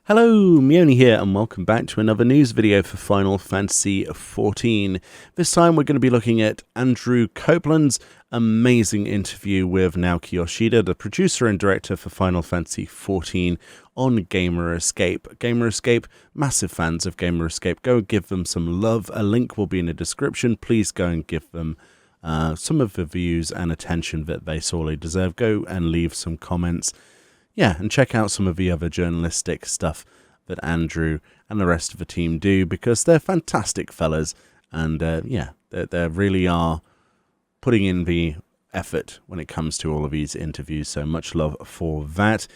Hello, Meoni here, and welcome back to another news video for Final Fantasy XIV. This time we're going to be looking at Andrew Copeland's amazing interview with Naoki Yoshida, the producer and director for Final Fantasy XIV, on Gamerescape. Gamerescape, massive fans of Gamerescape. Go give them some love. A link will be in the description. Please go and give them some of the views and attention that they sorely deserve. Go and leave some comments. Yeah, and check out some of the other journalistic stuff that Andrew and the rest of the team do, because they're fantastic fellas, and yeah, they really are putting in the effort when it comes to all of these interviews, so much love for that.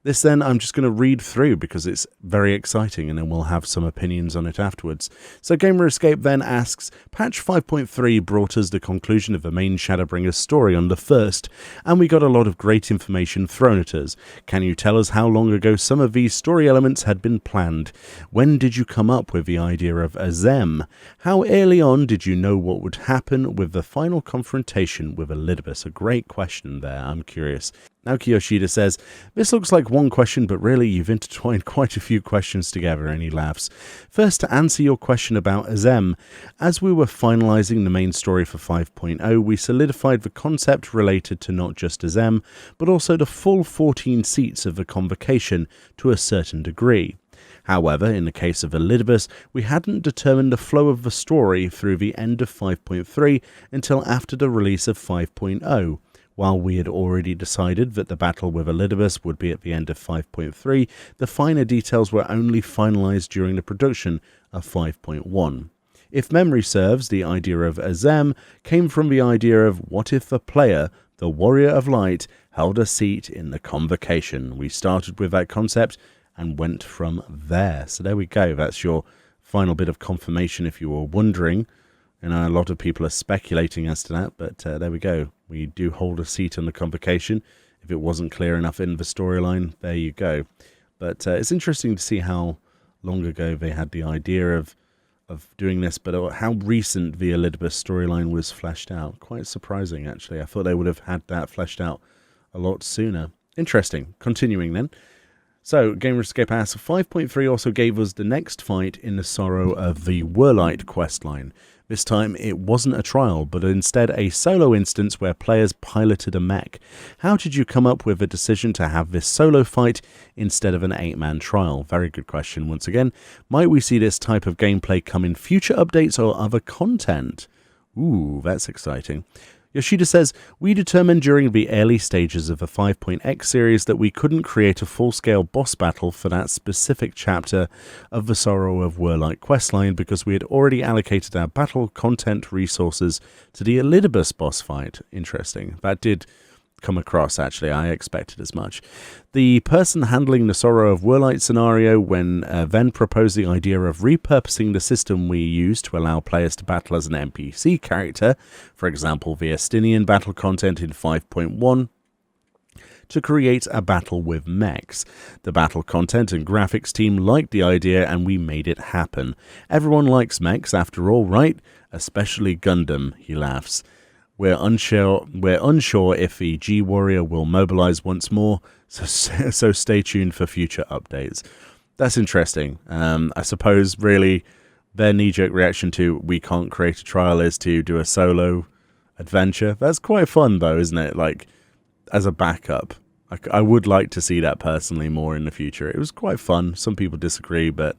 This then I'm just going to read through because it's very exciting, and then we'll have some opinions on it afterwards. So Gamerescape then asks, patch 5.3 brought us the conclusion of the main Shadowbringers story on the 1st, and we got a lot of great information thrown at us. Can you tell us how long ago some of these story elements had been planned? When did you come up with the idea of Azem? How early on did you know what would happen with the final confrontation with Elidibus? A great question there, I'm curious. Naoki Yoshida says, this looks like one question, but really you've intertwined quite a few questions together, and he laughs. First, to answer your question about Azem, as we were finalizing the main story for 5.0, we solidified the concept related to not just Azem, but also the full 14 seats of the convocation to a certain degree. However, in the case of Elidibus, we hadn't determined the flow of the story through the end of 5.3 until after the release of 5.0. While we had already decided that the battle with Elidibus would be at the end of 5.3, the finer details were only finalized during the production of 5.1. If memory serves, the idea of Azem came from the idea of what if the player, the Warrior of Light, held a seat in the convocation. We started with that concept and went from there. So there we go. That's your final bit of confirmation if you were wondering. And a lot of people are speculating as to that, but there we go. We do hold a seat on the convocation. If it wasn't clear enough in the storyline, there you go. But it's interesting to see how long ago they had the idea of doing this, but how recent the Elidibus storyline was fleshed out. Quite surprising, actually. I thought they would have had that fleshed out a lot sooner. Interesting. Continuing then. So, Gamerescape asks, 5.3 also gave us the next fight in the Sorrow of the Whirlite questline. This time, it wasn't a trial, but instead a solo instance where players piloted a mech. How did you come up with a decision to have this solo fight instead of an 8-man trial? Very good question once again. Might we see this type of gameplay come in future updates or other content? Ooh, that's exciting. Yoshida says, we determined during the early stages of the 5.x series that we couldn't create a full-scale boss battle for that specific chapter of the Sorrow of Whirlite questline because we had already allocated our battle content resources to the Elidibus boss fight. Interesting. That did come across, actually. I expected as much. The person handling the Sorrow of Whirlite scenario then proposed the idea of repurposing the system we use to allow players to battle as an NPC character, for example the Estinian battle content in 5.1, to create a battle with mechs. The battle content and graphics team liked the idea and we made it happen. Everyone likes mechs after all, right? Especially Gundam, he laughs. We're unsure if the G-Warrior will mobilize once more, so stay tuned for future updates. That's interesting. I suppose, really, their knee-jerk reaction to we can't create a trial is to do a solo adventure. That's quite fun, though, isn't it? Like, as a backup. I would like to see that personally more in the future. It was quite fun. Some people disagree, but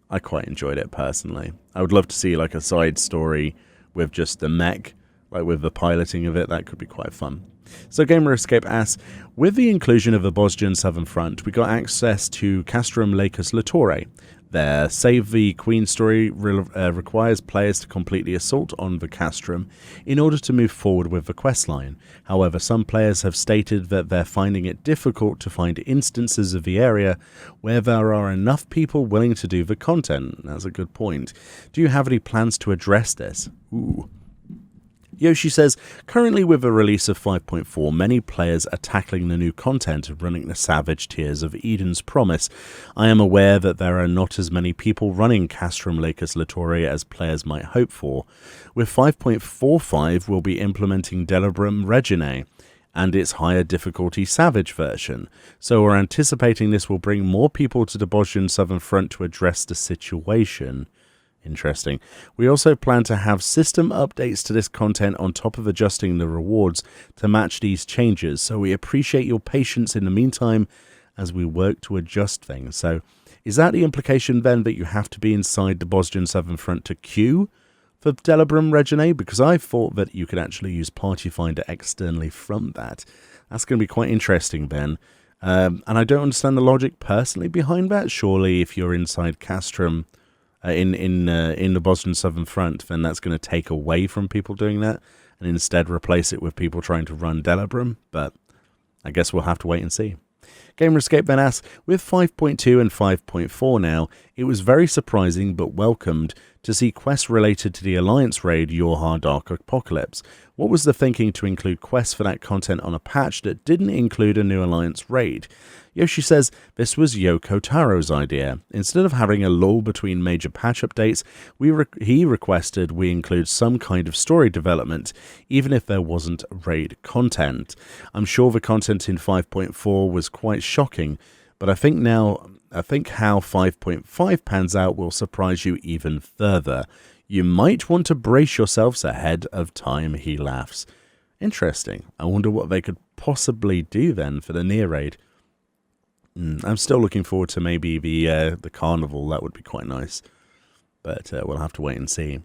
I quite enjoyed it personally. I would love to see, like, a side story with just the mech. Like with the piloting of it, that could be quite fun. So Gamerescape asks, with the inclusion of the Bosnian Southern Front, we got access to Castrum Lacus Litore. Their Save the Queen story requires players to complete the assault on the Castrum in order to move forward with the questline. However, some players have stated that they're finding it difficult to find instances of the area where there are enough people willing to do the content. That's a good point. Do you have any plans to address this? Ooh. Yoshi says, currently with the release of 5.4, many players are tackling the new content and running the Savage Tears of Eden's Promise. I am aware that there are not as many people running Castrum Lacus Litore as players might hope for. With 5.45, we'll be implementing Delibrum Reginae, and its higher difficulty Savage version. So we're anticipating this will bring more people to the Bosnian Southern Front to address the situation. Interesting. We also plan to have system updates to this content on top of adjusting the rewards to match these changes. So we appreciate your patience in the meantime as we work to adjust things. So is that the implication then that you have to be inside the Bosnian Southern Front to queue for Delabrum Regine? Because I thought that you could actually use Party Finder externally from that. That's going to be quite interesting, Ben. And I don't understand the logic personally behind that. Surely if you're inside Castrum in the Bosnian Southern Front, then that's going to take away from people doing that and instead replace it with people trying to run Delabrum. But I guess we'll have to wait and see. Gamerescape then asks, with 5.2 and 5.4 now, it was very surprising but welcomed to see quests related to the Alliance raid Yorha Dark Apocalypse. What was the thinking to include quests for that content on a patch that didn't include a new Alliance raid? Yoshi says this was Yoko Taro's idea. Instead of having a lull between major patch updates, he requested we include some kind of story development, even if there wasn't raid content. I'm sure the content in 5.4 was quite shocking, but I think how 5.5 pans out will surprise you even further. You might want to brace yourselves ahead of time, he laughs. Interesting. I wonder what they could possibly do then for the near raid. I'm still looking forward to maybe the carnival. That would be quite nice. But we'll have to wait and see.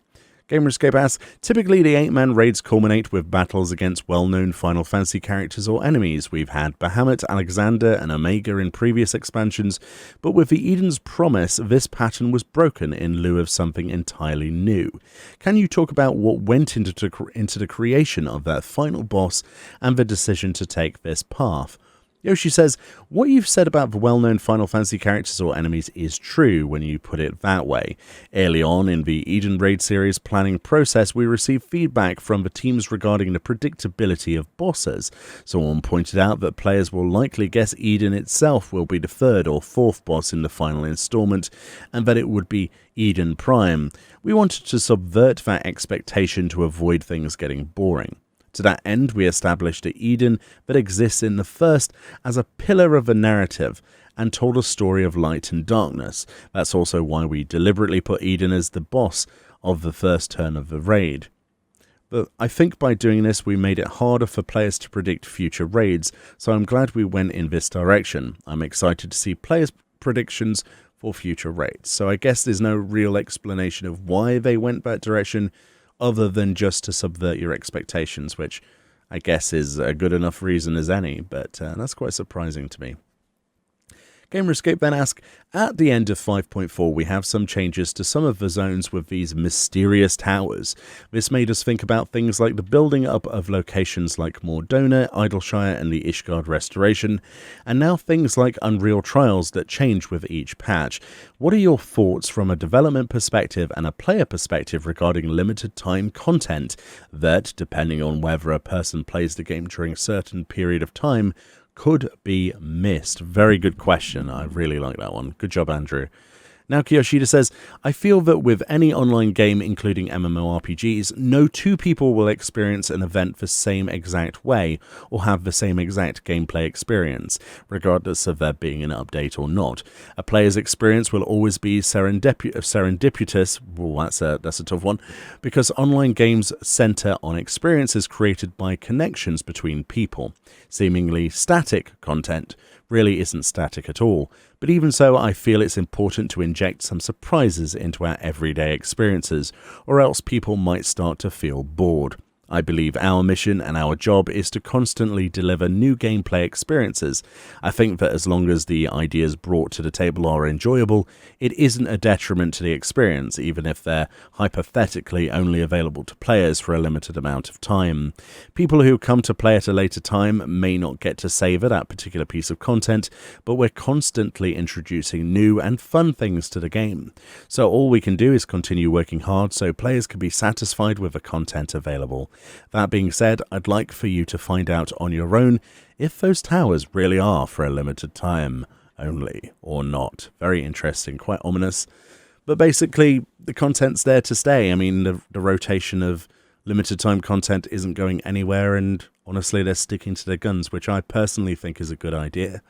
Gamerescape asks, typically the 8-man raids culminate with battles against well-known Final Fantasy characters or enemies. We've had Bahamut, Alexander, and Omega in previous expansions, but with the Eden's Promise, this pattern was broken in lieu of something entirely new. Can you talk about what went into the creation of that final boss and the decision to take this path? Yoshi says, what you've said about the well-known Final Fantasy characters or enemies is true when you put it that way. Early on in the Eden Raid series planning process, we received feedback from the teams regarding the predictability of bosses. Someone pointed out that players will likely guess Eden itself will be the third or fourth boss in the final installment, and that it would be Eden Prime. We wanted to subvert that expectation to avoid things getting boring. To that end, we established the Eden that exists in the first as a pillar of a narrative and told a story of light and darkness. That's also why we deliberately put Eden as the boss of the first turn of the raid. But I think by doing this, we made it harder for players to predict future raids, so I'm glad we went in this direction. I'm excited to see players' predictions for future raids. So I guess there's no real explanation of why they went that direction, other than just to subvert your expectations, which I guess is a good enough reason as any, but that's quite surprising to me. Gamerescape then asks, at the end of 5.4 we have some changes to some of the zones with these mysterious towers. This made us think about things like the building up of locations like Mordona, Idleshire and the Ishgard Restoration, and now things like Unreal Trials that change with each patch. What are your thoughts from a development perspective and a player perspective regarding limited time content that, depending on whether a person plays the game during a certain period of time, could be missed? Very good question. I really like that one. Good job, Andrew. Now Kiyoshida says, I feel that with any online game, including MMORPGs, no two people will experience an event the same exact way or have the same exact gameplay experience, regardless of there being an update or not. A player's experience will always be serendipitous. Well, that's a tough one, because online games center on experiences created by connections between people. Seemingly static content really isn't static at all, but even so, I feel it's important to inject some surprises into our everyday experiences, or else people might start to feel bored. I believe our mission and our job is to constantly deliver new gameplay experiences. I think that as long as the ideas brought to the table are enjoyable, it isn't a detriment to the experience, even if they're hypothetically only available to players for a limited amount of time. People who come to play at a later time may not get to savour that particular piece of content, but we're constantly introducing new and fun things to the game. So all we can do is continue working hard so players can be satisfied with the content available. That being said, I'd like for you to find out on your own if those towers really are for a limited time only or not. Very interesting, quite ominous. But basically, the content's there to stay. I mean, the rotation of limited time content isn't going anywhere, and honestly, they're sticking to their guns, which I personally think is a good idea.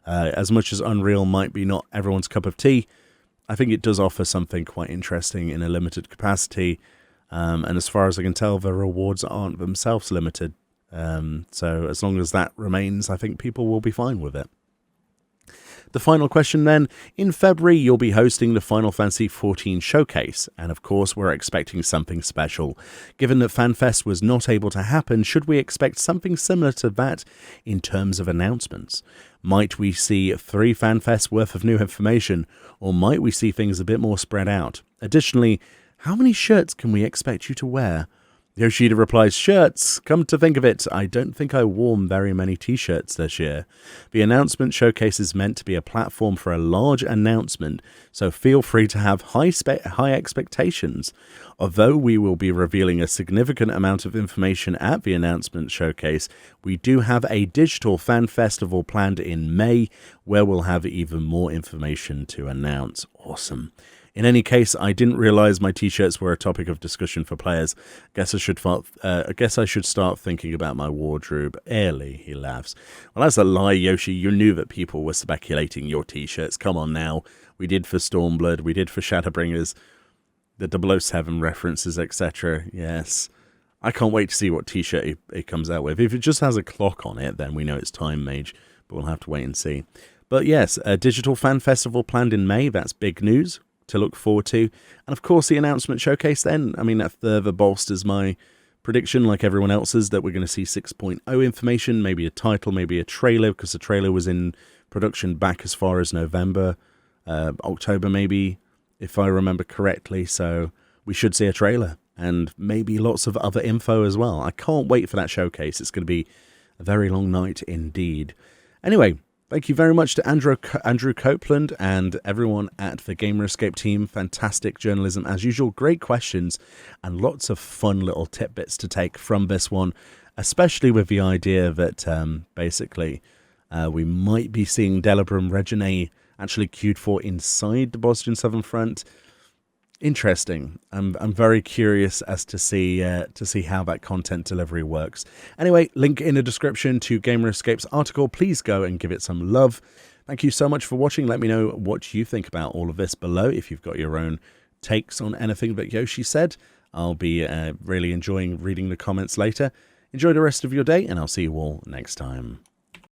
As much as Unreal might be not everyone's cup of tea, I think it does offer something quite interesting in a limited capacity. And as far as I can tell, the rewards aren't themselves limited. So as long as that remains, I think people will be fine with it. The final question then, in February you'll be hosting the Final Fantasy XIV showcase, and of course we're expecting something special. Given that FanFest was not able to happen, should we expect something similar to that in terms of announcements? Might we see 3 FanFests worth of new information, or might we see things a bit more spread out? Additionally, how many shirts can we expect you to wear? Yoshida replies, shirts. Come to think of it, I don't think I wore very many t-shirts this year. The announcement showcase is meant to be a platform for a large announcement, so feel free to have high expectations. Although we will be revealing a significant amount of information at the announcement showcase, we do have a digital fan festival planned in May, where we'll have even more information to announce. Awesome. In any case, I didn't realize my t-shirts were a topic of discussion for players. I guess I should start thinking about my wardrobe early, he laughs. Well, that's a lie, Yoshi. You knew that people were speculating your t-shirts. Come on now. We did for Stormblood. We did for Shadowbringers. The 007 references, etc. Yes. I can't wait to see what t-shirt it comes out with. If it just has a clock on it, then we know it's Time Mage. But we'll have to wait and see. But yes, a digital fan festival planned in May. That's big news to look forward to. And of course the announcement showcase then, I mean, that further bolsters my prediction, like everyone else's, that we're going to see 6.0 information, maybe a title, maybe a trailer, because the trailer was in production back as far as November, October maybe, if I remember correctly. So we should see a trailer and maybe lots of other info as well. I can't wait for that showcase. It's going to be a very long night indeed. Anyway, thank you very much to Andrew Copeland and everyone at the Gamerescape team. Fantastic journalism as usual. Great questions and lots of fun little tidbits to take from this one, especially with the idea that basically we might be seeing Delibram Regine actually queued for inside the Boston Southern Front. Interesting. I'm very curious as to see how that content delivery works. Anyway, link in the description to Gamerescape's article. Please go and give it some love. Thank you so much for watching. Let me know what you think about all of this below. If you've got your own takes on anything that Yoshi said, I'll be really enjoying reading the comments later. Enjoy the rest of your day, and I'll see you all next time.